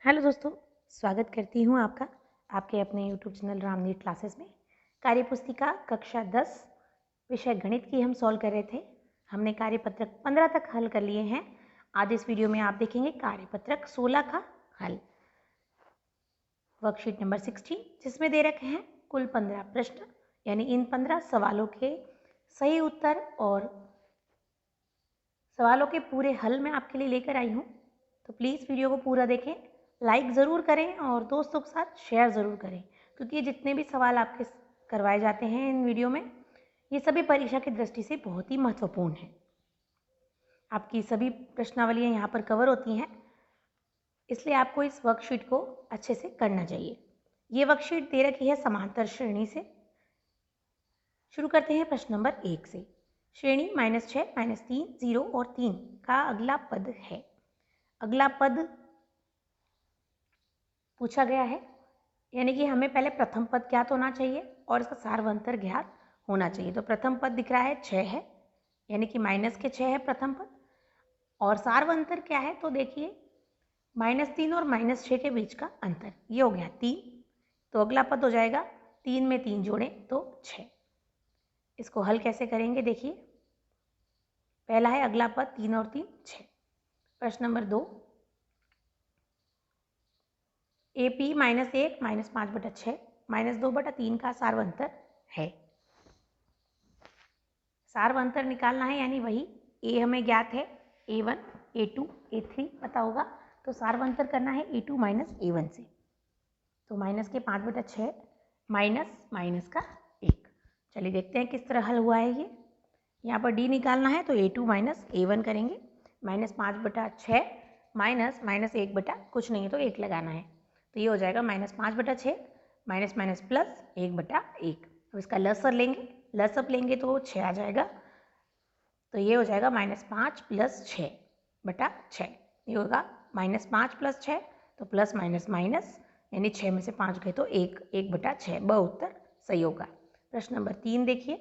Hello दोस्तों, स्वागत करती हूँ आपका आपके अपने यूट्यूब चैनल रामनीत क्लासेस में। कार्यपुस्तिका कक्षा 10 विषय गणित की हम सॉल्व कर रहे थे। हमने कार्यपत्रक 15 तक हल कर लिए हैं। आज इस वीडियो में आप देखेंगे कार्यपत्रक 16 का हल। वर्कशीट नंबर 16 जिसमें दे रखे हैं कुल 15 प्रश्न, यानी इन 15 सवालों के सही उत्तर और सवालों के पूरे हल मैं आपके लिए लेकर आई हूँ। तो प्लीज़ वीडियो को पूरा देखें, लाइक ज़रूर करें और दोस्तों के साथ शेयर ज़रूर करें, क्योंकि जितने भी सवाल आपके करवाए जाते हैं इन वीडियो में, ये सभी परीक्षा की दृष्टि से बहुत ही महत्वपूर्ण है। आपकी सभी प्रश्नावलियाँ यहाँ पर कवर होती हैं, इसलिए आपको इस वर्कशीट को अच्छे से करना चाहिए। ये वर्कशीट दे रखी है समांतर श्रेणी से। शुरू करते हैं प्रश्न नंबर 1 से। श्रेणी -6, -3, 0 और 3 का अगला पद है। अगला पद पूछा गया है, यानी कि हमें पहले प्रथम पद ज्ञात होना चाहिए और इसका सार्वंतर ज्ञात होना चाहिए। तो प्रथम पद दिख रहा है 6 है, यानी कि -6 है प्रथम पद। और सार्वंतर क्या है, तो देखिए -3 और -6 के बीच का अंतर, ये हो गया 3। तो अगला पद हो जाएगा 3 में 3 जोड़ें तो 6। इसको हल कैसे करेंगे, देखिए पहला है अगला पद 3 और 3 6। प्रश्न नंबर 2, AP -1 -5/6 -2/3 का सार्वंतर है। सार्वंतर निकालना है, यानी वही A हमें ज्ञात है, A1 A2 A3 पता होगा, तो सार्वंतर करना है A2 -A1 से। तो माइनस के 5/6 माइनस का 1। चलिए देखते हैं किस तरह हल हुआ है ये। यहाँ पर D निकालना है तो A2 -A1 करेंगे। -5/6 माइनस 1 बटा कुछ नहीं है तो 1 लगाना है, तो ये हो जाएगा -5/6 माइनस प्लस 1/1। अब इसका लसअप लेंगे तो 6 आ जाएगा, तो ये हो जाएगा -5 + 6/6। ये होगा -5 + 6, तो प्लस माइनस माइनस, यानी 6 में से 5 गए तो 1/6। ब उत्तर सही होगा। प्रश्न नंबर 3 देखिए,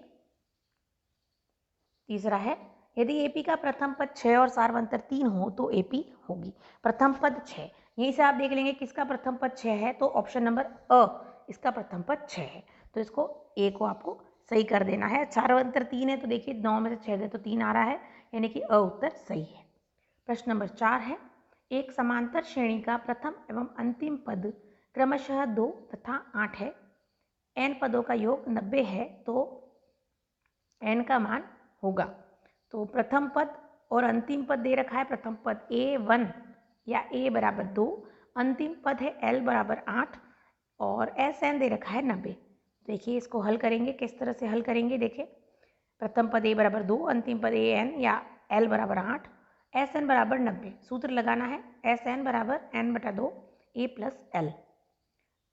तीसरा है यदि एपी का प्रथम पद 6 और सार्वंतर 3 हो तो एपी होगी। प्रथम पद 6, यहीं से आप देख लेंगे किसका प्रथम पद 6 है, तो ऑप्शन नंबर अ इसका प्रथम पद 6 है, तो इसको ए को आपको सही कर देना है। सार्वंतर 3 है तो देखिए 9 में से 6 गए तो 3 आ रहा है, यानी कि अ उत्तर सही है। प्रश्न नंबर 4 है एक समांतर श्रेणी का प्रथम एवं अंतिम पद क्रमशः 2 तथा 8 है। n पदों का योग 90 है, तो n का मान होगा। तो प्रथम पद और अंतिम पद दे रखा है, प्रथम पद A1 या A = 2, अंतिम पद है L = 8 और Sn दे रखा है 90। देखिए इसको हल करेंगे, किस तरह से हल करेंगे, देखिए प्रथम पद A = 2, अंतिम पद An या L = 8, Sn = 90। सूत्र लगाना है Sn = n/2 A + L।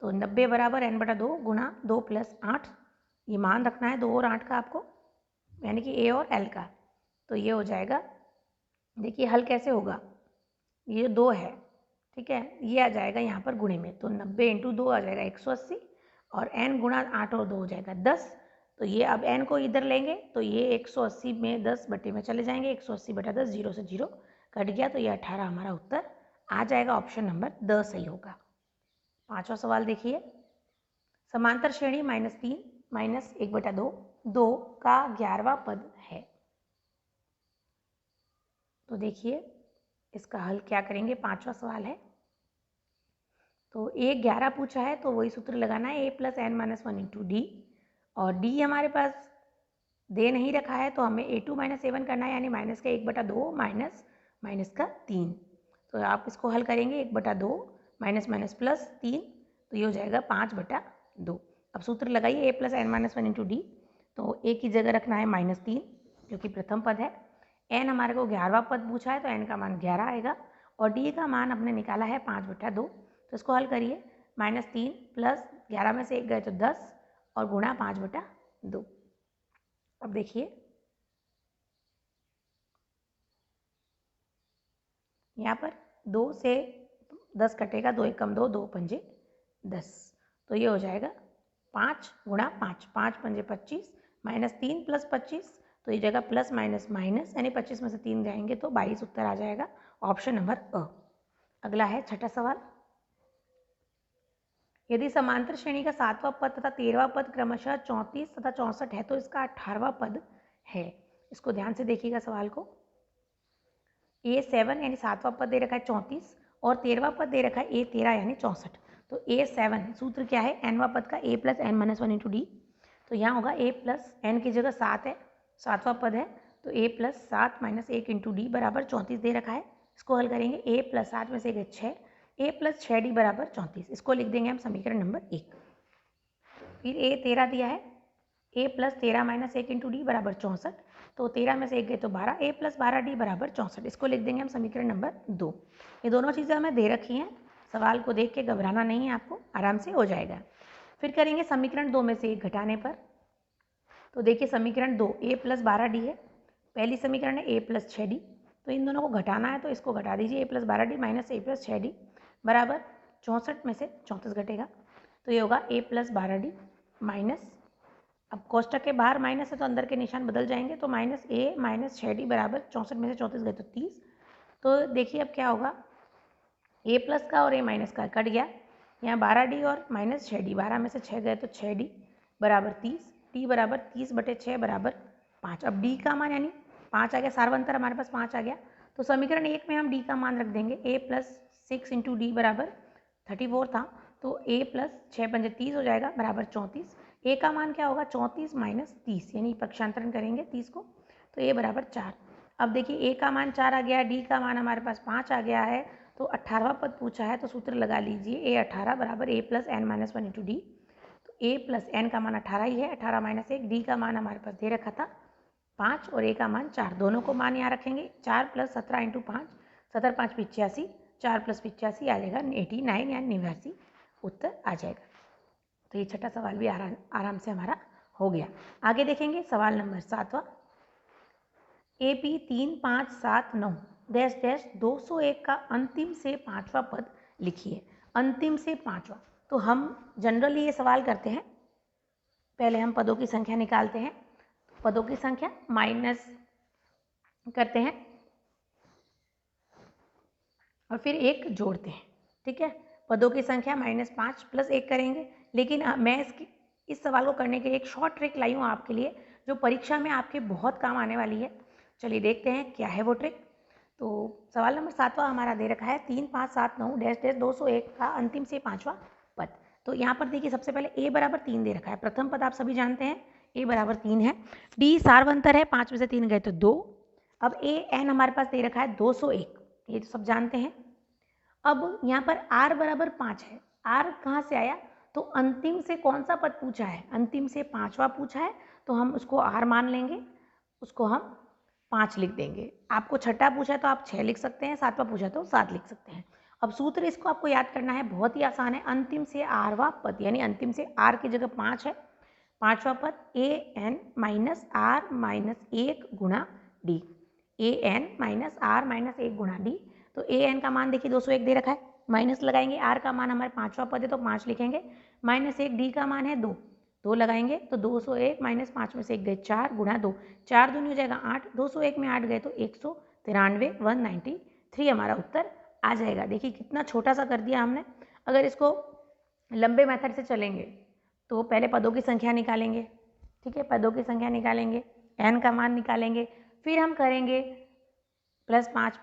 तो 90 = n/2 गुणा 2 + 8, ये मान रखना है 2 और 8 का आपको, यानी कि A और L का। तो ये हो जाएगा, देखिए हल कैसे होगा, ये 2 है, ठीक है, ये आ जाएगा यहाँ पर गुणे में, तो 90 × 2 आ जाएगा 180 और n गुणा 8 और 2 हो जाएगा 10। तो ये अब n को इधर लेंगे तो ये 180 में 10 बटे में चले जाएंगे, 180/10 0 से 0 कट गया, तो ये 18 हमारा उत्तर आ जाएगा। ऑप्शन नंबर द सही होगा। पांचवा सवाल देखिए, समांतर श्रेणी -3 -1/2 2 का 11वां पद है। तो देखिए इसका हल क्या करेंगे, पांचवा सवाल है। तो A 11 पूछा है तो वही सूत्र लगाना है A + n - 1 × D, और D हमारे पास दे नहीं रखा है तो हमें A2 - A1 करना है, यानी माइनस का 1/2 माइनस का 3। तो आप इसको हल करेंगे 1/2 माइनस प्लस 3, तो ये हो जाएगा 5/2। अब सूत्र लगाइए A + n - 1 × D, तो A की जगह रखना है -3 जो कि प्रथम पद है। n हमारे को 11वां पद पूछा है तो n का मान 11 आएगा, और D का मान हमने निकाला है 5/2। तो इसको हल करिए, -3 + 11 में से 1 गए तो 10 और गुणा 5/2। अब देखिए यहाँ पर 2 से 10 कटेगा, 2 × 2 2 × 5 10, तो ये हो जाएगा 5 × 5 5 × 5 25 -3 + 25, तो ये जगह प्लस माइनस माइनस, यानी 25 में से 3 जाएंगे तो 22 उत्तर आ जाएगा। ऑप्शन नंबर अ। अगला है छठा सवाल, यदि समांतर श्रेणी का 7वां पद तथा 13वां पद क्रमशः 34 तथा 64 है तो इसका 18वां पद है। इसको ध्यान से देखिएगा सवाल को। A7 यानी 7वां पद दे रखा है 34 और 13वां पद दे रखा है A13 यानी 64। तो A7 सूत्र क्या है, nवां पद का a plus n minus 1 into D. तो यहाँ होगा a प्लस n की जगह 7 है, 7वां पद है, तो a plus 7 minus 1 into D बराबर 34 दे रखा है। इसको हल करेंगे, a प्लस 7 में से गए 6, a प्लस 6d बराबर 34। इसको लिख देंगे हम समीकरण नंबर 1। फिर A13 दिया है, a plus 13 minus 1 into D बराबर 64। तो 13 में से 1 गए तो 12, a प्लस 12d बराबर 64। इसको लिख देंगे हम समीकरण नंबर 2। ये दोनों चीज़ें हमें दे रखी हैं, सवाल को देख के घबराना नहीं है, आपको आराम से हो जाएगा। फिर करेंगे समीकरण 2 में से 1 घटाने पर। तो देखिए समीकरण 2 a प्लस 12d है, पहली समीकरण है a प्लस 6d। तो इन दोनों को घटाना है तो इसको घटा दीजिए, a plus 12d minus a plus 6d बराबर 64 में से 34 घटेगा। तो ये होगा a प्लस 12d माइनस, अब कोष्टक के बाहर माइनस है तो अंदर के निशान बदल जाएंगे, तो माइनस a माइनस 6d बराबर 64 में से 34 गए तो 30। तो देखिए अब क्या होगा, a प्लस का और a माइनस का कट गया, यहाँ 12d और माइनस 6d, 12 में से 6 गए तो 6d बराबर 30, d बराबर 30/6 बराबर 5। अब d का मान यानी 5 आ गया, सार्वंतर हमारे पास 5 आ गया। तो समीकरण 1 में हम d का मान रख देंगे, a प्लस 6 इंटू डी बराबर 34 था, तो a प्लस 6 पंजे 30 हो जाएगा बराबर 34। a का मान क्या होगा, 34 माइनस 30, यानी पक्षांतरण करेंगे 30 को, तो a बराबर 4। अब देखिए a का मान 4 आ गया, d का मान हमारे पास 5 आ गया है, तो 18वां पद पूछा है तो सूत्र लगा लीजिए, a18 बराबर a plus n minus 1 into D. तो a प्लस n का मान 18 ही है, 18 माइनस 1, d का मान हमारे पास दे रखा था 5 और a का मान 4, दोनों को मान यहाँ रखेंगे, 4 प्लस 17 इंटू 5, 17 5 85, 4 प्लस 85 आ जाएगा 89 यानी 89 उत्तर आ जाएगा। तो ये छठा सवाल भी आराम से हमारा हो गया। आगे देखेंगे सवाल नंबर 7वां, AP 3 5 7 9 डैश डैश 201 का अंतिम से 5वां पद लिखिए। अंतिम से 5वां, तो हम जनरली ये सवाल करते हैं, पहले हम पदों की संख्या निकालते हैं, पदों की संख्या माइनस करते हैं और फिर 1 जोड़ते हैं, ठीक है। पदों की संख्या -5 प्लस 1 करेंगे, लेकिन मैं इस सवाल को करने के लिए एक शॉर्ट ट्रिक लाई हूँ आपके लिए, जो परीक्षा में आपके बहुत काम आने वाली है। चलिए देखते हैं क्या है वो ट्रिक। तो सवाल नंबर 7वां हमारा दे रखा है, 3 5 7 9 डैश डैश 201 का अंतिम से 5वां पद। तो यहाँ पर देखिए सबसे पहले a बराबर 3 दे रखा है, प्रथम पद आप सभी जानते हैं a बराबर 3 है, d सार्वंतर है, 5 में से 3 गए तो 2। अब a n हमारे पास दे रखा है 201, ये तो सब जानते हैं। अब यहाँ पर r बराबर 5 है, r कहाँ से आया, तो अंतिम से कौन सा पद पूछा है, अंतिम से 5वां पूछा है, तो हम उसको r मान लेंगे, उसको हम 5 लिख देंगे। आपको छठा पूछा है तो आप 6 लिख सकते हैं, 7वां पूछा तो 7 लिख सकते हैं। अब सूत्र इसको आपको याद करना है, बहुत ही आसान है, अंतिम से rवां पद, यानी अंतिम से r की जगह 5 है, 5वां पद an माइनस r माइनस 1 गुणा d, an minus r minus 1 गुणा d। तो an का मान देखिए 201 दे रखा है, माइनस लगाएंगे, r का मान हमारे 5वां पद है तो 5 लिखेंगे, माइनस 1 d का मान है 2, 2 लगाएंगे तो 201 माइनस 5 में से 1 गए 4 गुणा 2, 4 दूनी हो जाएगा 8, 201 में 8 गए तो 193, 193 हमारा उत्तर आ जाएगा। देखिए कितना छोटा सा कर दिया हमने। अगर इसको लंबे मेथड से चलेंगे तो पहले पदों की संख्या निकालेंगे, ठीक है, पदों की संख्या निकालेंगे, n का मान निकालेंगे, फिर हम करेंगे +5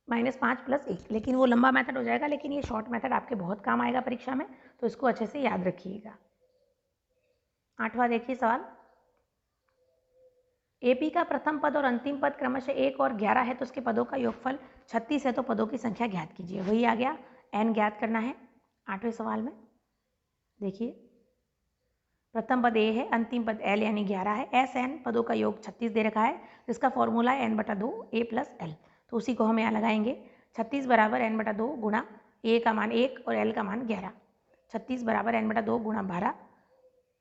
-5 + 1, लेकिन वो लंबा मेथड हो जाएगा, लेकिन ये शॉर्ट मेथड आपके बहुत काम आएगा परीक्षा में, तो इसको अच्छे से याद रखिएगा। 8वां देखिए सवाल, AP का प्रथम पद और अंतिम पद क्रमशः 1 और 11 है, तो उसके पदों का योगफल 36 है, तो पदों की संख्या ज्ञात कीजिए। वही आ गया, n ज्ञात करना है 8वें सवाल में। देखिए प्रथम पद a है, अंतिम पद l यानी 11 है, SN पदों का योग 36 दे रखा है, जिसका फॉर्मूला है n/2 a + l, तो उसी को हम यहाँ लगाएंगे, 36 बराबर n/2 गुणा a का मान 1 और l का मान 11, 36 बराबर n/2 गुणा 12।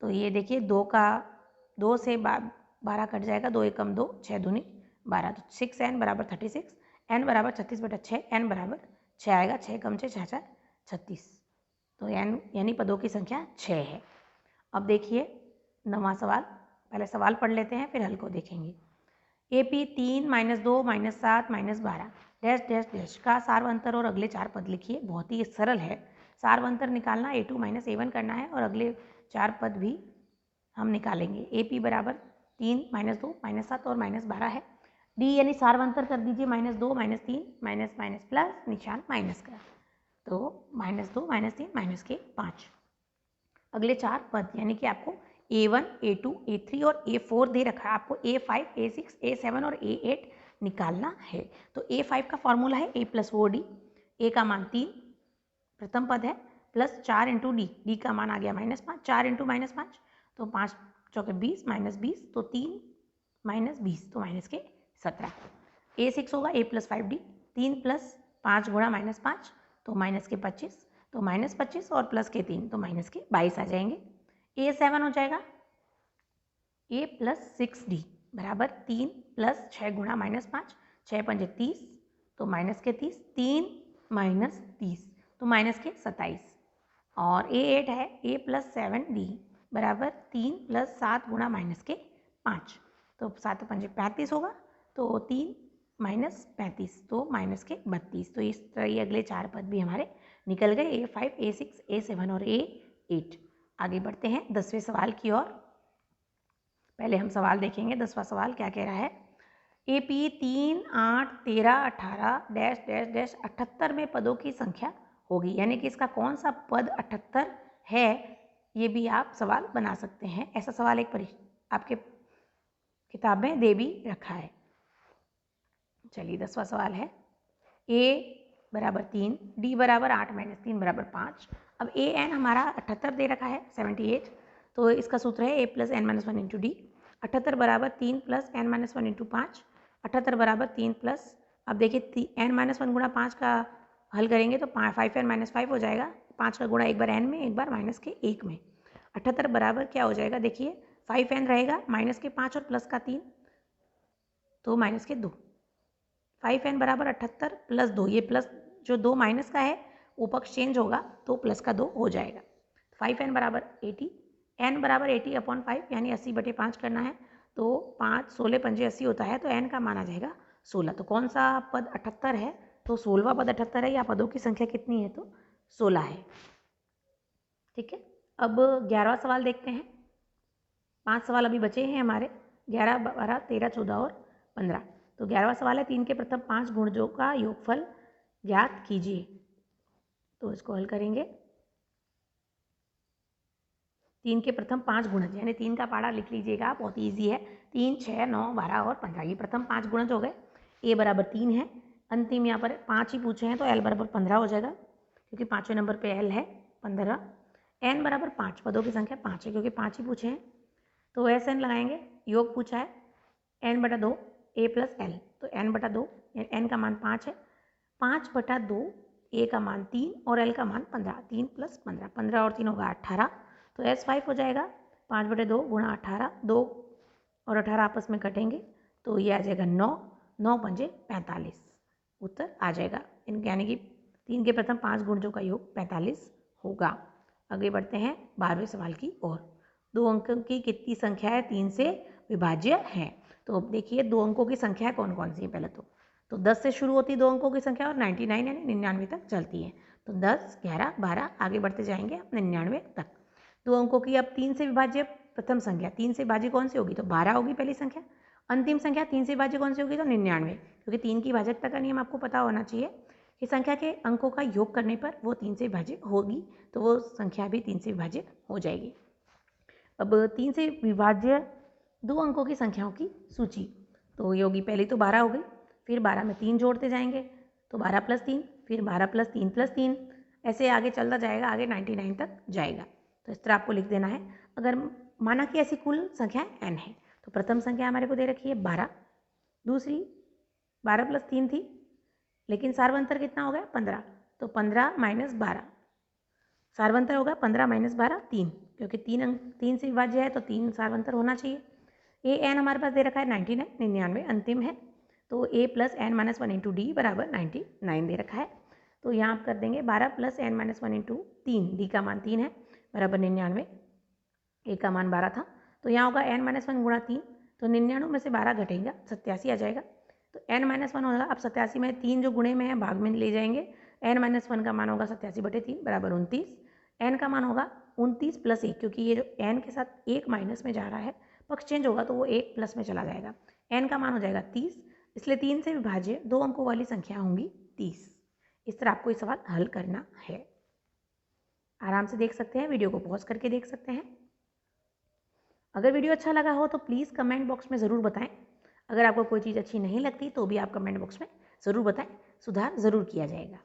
तो ये देखिए 2 से 12 कट जाएगा, 2 एकम 2, 6 दूनी 12, तो 6n बराबर 36, n बराबर 36/6, n बराबर 6 आएगा, 6 कम 6 6 36, तो n यानी पदों की संख्या 6 है। अब देखिए 9वां सवाल, पहले सवाल पढ़ लेते हैं फिर हल को देखेंगे। AP 3 -2 -7 -12 डैश डैश डैश का सार्वंतर और अगले 4 पद लिखिए। बहुत ही सरल है, सार्वंतर निकालना, A2 - A1 करना है और अगले 4 पद भी हम निकालेंगे। AP बराबर 3 -2 -7 और -12 है। D यानी सार्वंतर कर दीजिए, -2 -3 माइनस माइनस प्लस निशान माइनस का, तो -2 -3 -5। अगले 4 पद यानी कि आपको A1 A2 A3 और A4 दे रखा है, आपको A5 A6 A7 और A8 निकालना है। तो A5 का फॉर्मूला है A + 4D, A का मान 3 प्रथम पद है, प्लस 4 × D, D का मान आ गया -5, 4 × -5 तो 5 चौके 20 -20 तो 3 -20 तो -17। A6 होगा A + 5D, 3 + 5 गुणा -5 तो -25, तो -25 और प्लस के 3 तो -22 आ जाएंगे। A7 हो जाएगा A + 6D बराबर 3 + 6 गुणा -5, 6 × 5 = 30 तो -30, 3 - 30 तो -27। और A8 है A + 7D बराबर 3 + 7 गुणा -5 तो 7 × 5 = 35 होगा, तो 3 - 35 तो -32। तो इस तरह ये अगले 4 पद भी हमारे निकल गए, A5 A6 A7 और A8। आगे बढ़ते हैं 10वें सवाल की ओर। पहले हम सवाल देखेंगे 10वां सवाल क्या कह रहा है। AP 3 8 13 18 डैश डैश डैश 78 में पदों की संख्या होगी, यानी कि इसका कौन सा पद 78 है, ये भी आप सवाल बना सकते हैं। ऐसा सवाल एक आपके किताब में दे भी रखा है। चलिए 10वां सवाल है, A बराबर 3 D बराबर 8 - 3 बराबर 5। अब AN हमारा 78 दे रखा है 78, तो इसका सूत्र है A + n - 1 × D। 78 बराबर 3 + n - 1 × 5, 78 बराबर 3 प्लस, अब देखिए n - 1 गुणा 5 का हल करेंगे तो 5n - 5 हो जाएगा, 5 का गुणा एक बार n में एक बार -1 में। 78 बराबर क्या हो जाएगा, देखिए 5n रहेगा, -5 और प्लस का 3 तो -2। 5n बराबर 78 + 2, ये प्लस जो 2 माइनस का है वो पक्ष चेंज होगा तो प्लस का 2 हो जाएगा। 5n बराबर 80, n बराबर 80/5 यानी 80/5 करना है, तो 5 16 पंजे 80 होता है, तो n का मान आ जाएगा 16। तो कौन सा पद 78 है, तो 16वां पद 78 है, या पदों की संख्या कितनी है, तो 16 है। ठीक है, अब 11वां सवाल देखते हैं। 5 सवाल अभी बचे हैं हमारे, 11 12 13 14 और 15। तो 11वां सवाल है, 3 के प्रथम 5 गुणजों का योगफल ज्ञात कीजिए। तो इसको हल करेंगे। 3 के प्रथम 5 गुणज यानी 3 का पाड़ा लिख लीजिएगा, बहुत ईजी है। 3 6 9 12 और 15, ये प्रथम 5 गुणज हो गए। A बराबर 3 है, अंतिम यहाँ पर 5 ही पूछे हैं तो L बराबर 15 हो जाएगा, क्योंकि 5वें नंबर पे L है 15। N बराबर 5, पदों की संख्या 5 है क्योंकि 5 ही पूछे हैं, तो SN लगाएंगे। योग पूछा है n/2 A + L, तो n/2 n का मान 5 है, 5/2 A का मान 3 और L का मान 15, 3 + 15, 15 और 3 होगा 18, तो S5 हो जाएगा 5/2 गुणा 18, 2 और 18 आपस में कटेंगे तो ये आ जाएगा 9, 9 पंजे 45, उत्तर आ जाएगा। यानी कि 3 के प्रथम 5 गुणजों का योग 45 होगा। आगे बढ़ते हैं 12वें सवाल की ओर। 2 अंकों की कितनी संख्या है 3 से विभाज्य है। तो अब देखिए 2 अंकों की संख्या कौन कौन सी है। पहले तो 10 से शुरू होती 2 अंकों की संख्या और 99 यानी 99 तक चलती है। तो 10 11 12 आगे बढ़ते जाएंगे 99 तक। 2 अंकों की अब 3 से विभाज्य प्रथम संख्या, 3 से विभाज्य कौन सी होगी, तो 12 होगी पहली संख्या। अंतिम संख्या 3 से विभाज्य कौन सी होगी, तो 99, क्योंकि 3 की भाजकता का नियम आपको पता होना चाहिए कि संख्या के अंकों का योग करने पर वो 3 से विभाज्य होगी, तो वो संख्या भी 3 से विभाज्य हो जाएगी। अब 3 से विभाज्य 2 अंकों की संख्याओं की सूची, तो ये होगी पहली तो 12 हो गई, फिर 12 में 3 जोड़ते जाएंगे तो 12 + 3, फिर 12 + 3 + 3, ऐसे आगे चलता जाएगा, आगे 99 तक जाएगा। तो इस तरह आपको लिख देना है। अगर माना कि ऐसी कुल संख्या n है, तो प्रथम संख्या हमारे को दे रखी है 12, दूसरी 12 + 3 थी, लेकिन सार्वंतर कितना हो गया 15, तो 15 - 12 सार्वंतर होगा 15 - 12 3, क्योंकि 3 से विभाज्य है तो 3 सार्वंतर होना चाहिए। AN हमारे पास दे रखा है 99, 99 अंतिम है, तो A + n - 1 × D बराबर 99 दे रखा है। तो यहाँ आप कर देंगे 12 + n - 1 × 3, D का मान 3 है बराबर 99, A का मान 12 था, तो यहाँ होगा n - 1 गुणा 3, तो 99 में से 12 घटेगा 87 आ जाएगा। तो n-1 होगा। अब 87 में 3 जो गुणे में है भाग में ले जाएंगे। n-1 का मान होगा 87/3 बराबर 29। n का मान होगा 29 + 1, क्योंकि ये जो n के साथ 1 माइनस में जा रहा है, पक्ष चेंज होगा तो वो 1 प्लस में चला जाएगा। n का मान हो जाएगा 30, इसलिए 3 से विभाज्य 2 अंकों वाली संख्या होंगी 30। इस तरह आपको ये सवाल हल करना है। आराम से देख सकते हैं, वीडियो को पॉज करके देख सकते हैं। अगर वीडियो अच्छा लगा हो तो प्लीज़ कमेंट बॉक्स में ज़रूर बताएं। अगर आपको कोई चीज़ अच्छी नहीं लगती तो भी आप कमेंट बॉक्स में ज़रूर बताएं, सुधार ज़रूर किया जाएगा।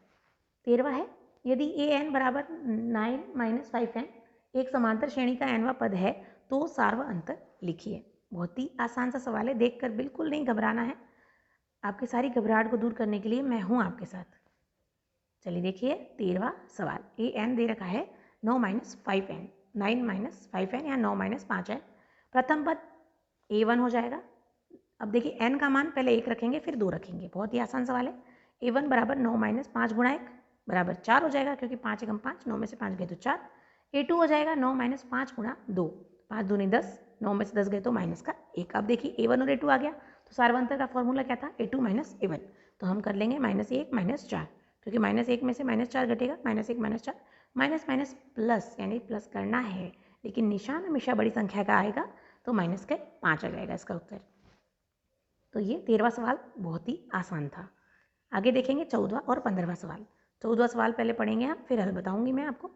13वां है, यदि an बराबर 9 - 5n एक समांतर श्रेणी का nवां पद है तो सार्व अंतर लिखिए। बहुत ही आसान सा सवाल है, देखकर बिल्कुल नहीं घबराना है। आपकी सारी घबराहट को दूर करने के लिए मैं हूँ आपके साथ। चलिए देखिए 13वां सवाल। an दे रखा है 9 - 5n, 9 - 5n या 9 - 5n। प्रथम पद a1 हो जाएगा। अब देखिए n का मान पहले 1 रखेंगे फिर 2 रखेंगे, बहुत ही आसान सवाल है। a1 बराबर 9 - 5 गुणा 1 बराबर 4 हो जाएगा, क्योंकि 5 एकम 5, 9 में से 5 गए तो 4। a2 हो जाएगा 9 - 5 गुणा 2, 5 दूनी 10, 9 में से 10 गए तो माइनस का 1। अब देखिए a1 और a2 आ गया, तो सार्वंतर का फॉर्मूला क्या था, a2 - a1। तो हम कर लेंगे -1 - 4, क्योंकि -1 में से -4 घटेगा, -1 - 4, माइनस माइनस प्लस, यानी प्लस करना है, लेकिन निशान हमेशा बड़ी संख्या का आएगा, तो माइनस के 5 आ जाएगा इसका उत्तर। तो ये 13वां सवाल बहुत ही आसान था। आगे देखेंगे 14वां और 15वां सवाल। 14वां सवाल पहले पढ़ेंगे हम, फिर हल बताऊंगी मैं आपको।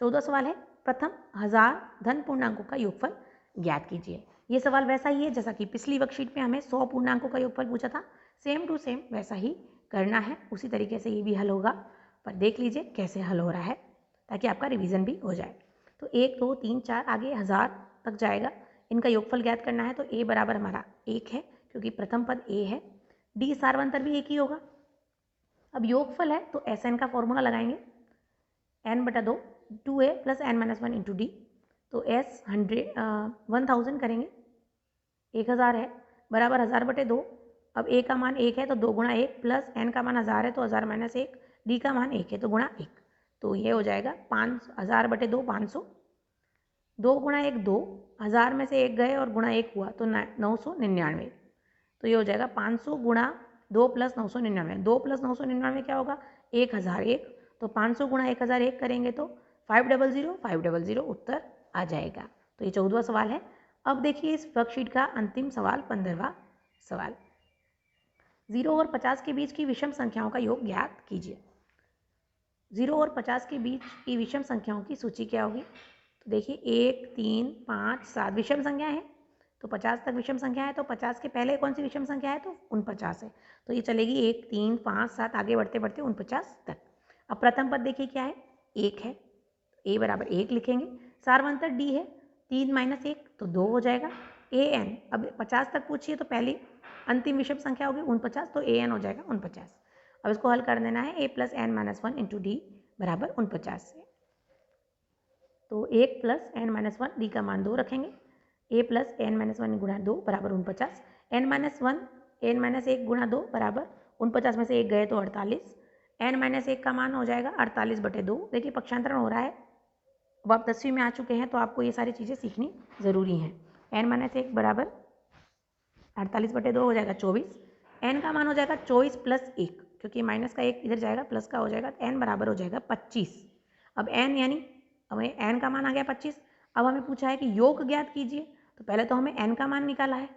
14वां सवाल है, प्रथम 1000 धन पूर्णांकों का योगफल ज्ञात कीजिए। ये सवाल वैसा ही है जैसा कि पिछली वर्कशीट में हमें 100 पूर्णांकों का योगफल पूछा था, सेम टू सेम वैसा ही करना है, उसी तरीके से ये भी हल होगा। पर देख लीजिए कैसे हल हो रहा है, ताकि आपका रिवीजन भी हो जाए। तो 1 2 3 4 आगे 1000 तक जाएगा, इनका योगफल ज्ञात करना है। तो a बराबर हमारा 1 है, क्योंकि प्रथम पद a है। d सार्वंतर भी 1 ही होगा। अब योगफल है तो Sn का फॉर्मूला लगाएंगे, n/2 2a + n-1 into D. तो s 1000 करेंगे, 1000 है बराबर 1000/2। अब a का मान 1 है तो 2 गुणा 1 प्लस n का मान 1000 है तो 1000 - 1, d का मान 1 है तो गुणा 1। तो ये हो जाएगा 5000/2 500, 2 गुणा 1 2, 1000 में से 1 गए और गुणा 1 हुआ तो 999। तो ये हो जाएगा 500 गुणा 2 + 999। 2 + 999 क्या होगा, 1001। तो 500 गुणा 1001 करेंगे तो 500 500 उत्तर आ जाएगा। तो ये 14वां सवाल है। अब देखिए इस वर्कशीट का अंतिम सवाल 15वां सवाल। 0 और 50 के बीच की विषम संख्याओं का योग ज्ञात कीजिए। 0 और 50 के बीच की विषम संख्याओं की सूची क्या होगी। तो देखिए 1 3 5 7 विषम संख्या है, तो 50 तक विषम संख्या है, तो 50 के पहले कौन सी विषम संख्या है, तो 49 है। तो ये चलेगी 1 3 5 7 आगे बढ़ते बढ़ते 49 तक। अब प्रथम पद देखिए क्या है, 1 है, a बराबर 1 लिखेंगे। सार्वंतर d है, 3 - 1 तो 2 हो जाएगा। an अब 50 तक पूछिए तो पहली अंतिम विषम संख्या होगी 49, तो an हो जाएगा 49। अब इसको हल कर देना है, a + n - 1 इंटू डी बराबर 49 से। तो 1 + n - 1, d का मान 2 रखेंगे, a + n - 1 गुणा 2 बराबर 49। n-1 गुणा 2 बराबर 49 में से 1 गए तो 48। n-1 का मान हो जाएगा 48/2। देखिए पक्षांतरण हो रहा है। अब आप 10वीं में आ चुके हैं तो आपको ये सारी चीज़ें सीखनी ज़रूरी हैं। n-1 बराबर 48/2 हो जाएगा 24। n का मान हो जाएगा 24 + 1, क्योंकि माइनस का 1 इधर जाएगा प्लस का हो जाएगा, तो n बराबर हो जाएगा 25। अब n यानी हमें n का मान आ गया 25। अब हमें पूछा है कि योग ज्ञात कीजिए, तो पहले तो हमें n का मान निकाला है,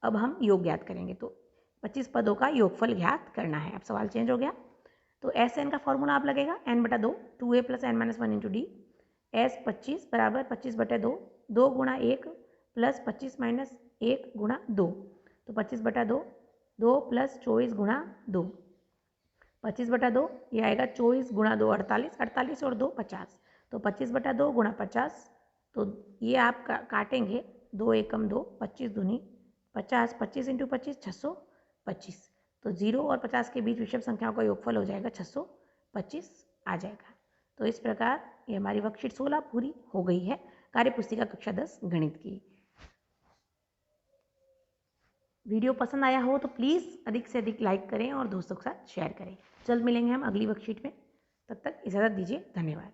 अब हम योग ज्ञात करेंगे। तो 25 पदों का योगफल ज्ञात करना है। अब सवाल चेंज हो गया, तो Sn का फॉर्मूला आप लगेगा n/2 2a + n-1 into D. s 25 बराबर 25/2, 2 गुणा 1 + 25 - 1 गुणा 2, तो 25/2, 2 + 24 गुणा 2, 25/2 ये आएगा 24 गुणा 2 48, 48 और 2 50, तो 25/2 गुणा 50। तो ये आप काटेंगे, 2 एकम 2, 25 दूनी 50, 25 इंटू 25 625। तो 0 और 50 के बीच विषम संख्याओं का योगफल हो जाएगा 625 आ जाएगा। तो इस प्रकार ये हमारी वर्कशीट 16 पूरी हो गई है, कार्यपुस्तिका कक्षा 10 गणित की। वीडियो पसंद आया हो तो प्लीज़ अधिक से अधिक लाइक करें और दोस्तों के साथ शेयर करें। जल्द मिलेंगे हम अगली वर्कशीट में, तब तक इजाज़त दीजिए, धन्यवाद।